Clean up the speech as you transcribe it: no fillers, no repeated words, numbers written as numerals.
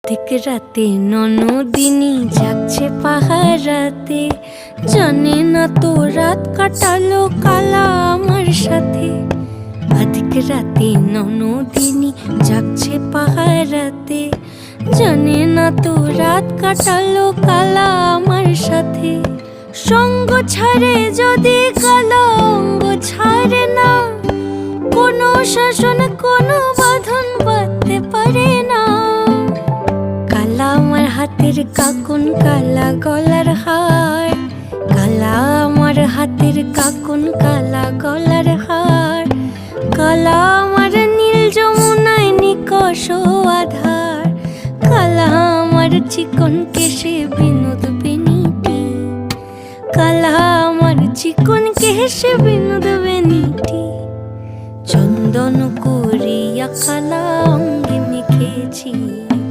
ঠিক রাতে ননদিনী যাচ্ছে পাহারাতে, জানে না তো রাত কাটালো কালা আমার সাথে। আধিক রাতে ননদিনী যাচ্ছে পাহারাতে, জানে না তো রাত কাটালো কালা আমার সাথে। সঙ্গ ছাড়ে যদি কালা অঙ্গ ছাড়ে না, কোনো শাসন কোনো বাঁধন বাঁধতে পারে না। কালা আমার হাতের কাকুন কালা গলার হার, কালা আমার হাতের কাকুন কালা গলার হার। কালা আমার নীল যমুনায় নিকষ আধার, কালা আমার চিকন কেশে বিনোদ বেনিটি, কালা আমার চিকন কেশে বিনোদ বেনিটি। চন্দন করিয়া কালা অঙ্গে মেখেছি।